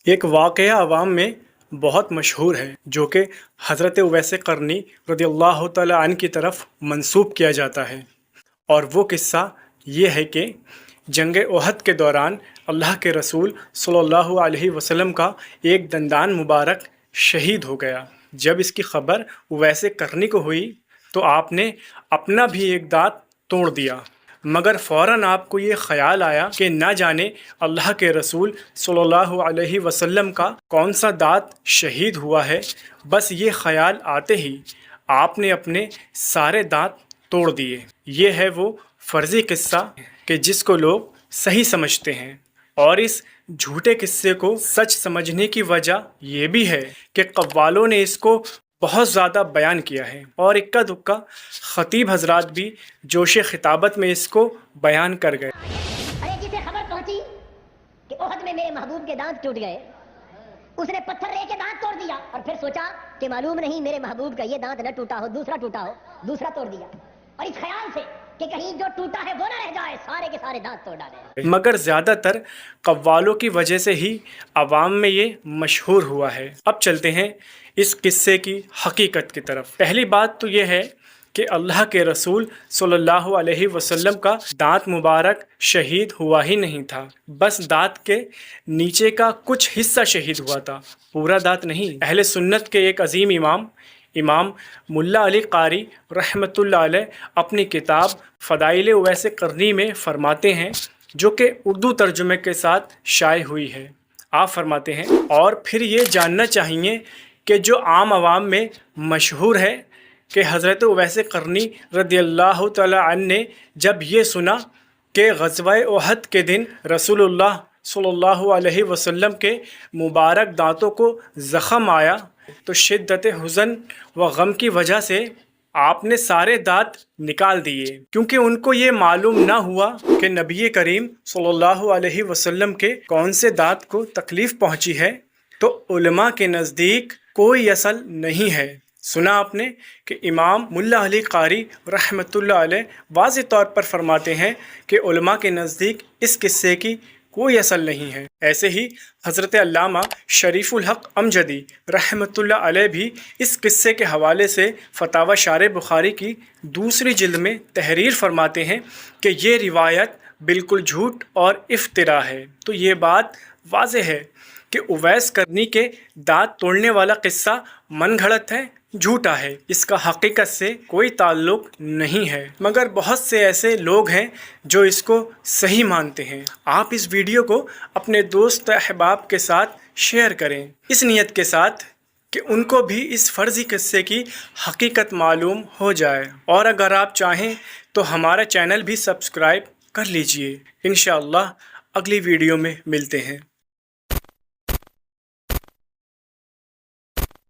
ایک واقعہ عوام میں بہت مشہور ہے جو کہ حضرت اویس قرنی رضی اللہ تعالیٰ عنہ کی طرف منسوب کیا جاتا ہے، اور وہ قصہ یہ ہے کہ جنگ احد کے دوران اللہ کے رسول صلی اللہ علیہ وسلم کا ایک دندان مبارک شہید ہو گیا۔ جب اس کی خبر اویس قرنی کو ہوئی تو آپ نے اپنا بھی ایک دانت توڑ دیا، مگر فوراً آپ کو یہ خیال آیا کہ نہ جانے اللہ کے رسول صلی اللہ علیہ وسلم کا کون سا دانت شہید ہوا ہے۔ بس یہ خیال آتے ہی آپ نے اپنے سارے دانت توڑ دیے۔ یہ ہے وہ فرضی قصہ کہ جس کو لوگ صحیح سمجھتے ہیں، اور اس جھوٹے قصے کو سچ سمجھنے کی وجہ یہ بھی ہے کہ قوالوں نے اس کو بہت زیادہ بیان کیا ہے، اور اکا دکا خطیب حضرات بھی جوش خطابت میں اس کو بیان کر گئے۔ ارے جسے خبر پہنچی کہ احد میں میرے محبوب کے دانت ٹوٹ گئے، اس نے پتھر لے کے دانت توڑ دیا، اور پھر سوچا کہ معلوم نہیں میرے محبوب کا یہ دانت نہ ٹوٹا ہو، دوسرا ٹوٹا ہو، دوسرا توڑ دیا، اور اس خیال سے کہ کہیں جو ٹوٹا ہے وہ نہ رہ جائے، سارے کے سارے دانت توڑ ڈالے۔ مگر زیادہ تر قوالوں کی وجہ سے ہی عوام میں یہ مشہور ہوا ہے۔ اب چلتے ہیں اس قصے کی حقیقت کی طرف۔ پہلی بات تو یہ ہے کہ اللہ کے رسول صلی اللہ علیہ وسلم کا دانت مبارک شہید ہوا ہی نہیں تھا، بس دانت کے نیچے کا کچھ حصہ شہید ہوا تھا، پورا دانت نہیں۔ اہل سنت کے ایک عظیم امام ملا علی قاری رحمۃ اللہ علیہ اپنی کتاب فضائل اویس قرنی میں فرماتے ہیں، جو کہ اردو ترجمے کے ساتھ شائع ہوئی ہے۔ آپ فرماتے ہیں، اور پھر یہ جاننا چاہیے کہ جو عام عوام میں مشہور ہے کہ حضرت اویس قرنی رضی اللہ تعالیٰ عنہ نے جب یہ سنا کہ غزوہ احد کے دن رسول اللہ صلی اللہ علیہ وسلم کے مبارک دانتوں کو زخم آیا تو شدت حزن و غم کی وجہ سے آپ نے سارے دانت نکال دیے، کیونکہ ان کو یہ معلوم نہ ہوا کہ نبی کریم صلی اللہ علیہ وسلم کے کون سے دانت کو تکلیف پہنچی ہے۔ تو علماء کے نزدیک کوئی اصل نہیں ہے۔ سنا آپ نے کہ امام ملا علی قاری رحمۃ اللہ علیہ واضح طور پر فرماتے ہیں کہ علماء کے نزدیک اس قصے کی کوئی اصل نہیں ہے۔ ایسے ہی حضرت علامہ شریف الحق امجدی رحمۃ اللہ علیہ بھی اس قصے کے حوالے سے فتاوی شارح بخاری کی دوسری جلد میں تحریر فرماتے ہیں کہ یہ روایت بالکل جھوٹ اور افترا ہے۔ تو یہ بات واضح ہے کہ اویس قرنی کے دانت توڑنے والا قصہ من گھڑت ہے، جھوٹا ہے، اس کا حقیقت سے کوئی تعلق نہیں ہے، مگر بہت سے ایسے لوگ ہیں جو اس کو صحیح مانتے ہیں۔ آپ اس ویڈیو کو اپنے دوست احباب کے ساتھ شیئر کریں، اس نیت کے ساتھ کہ ان کو بھی اس فرضی قصے کی حقیقت معلوم ہو جائے، اور اگر آپ چاہیں تو ہمارا چینل بھی سبسکرائب کر لیجئے۔ انشاءاللہ اگلی ویڈیو میں ملتے ہیں۔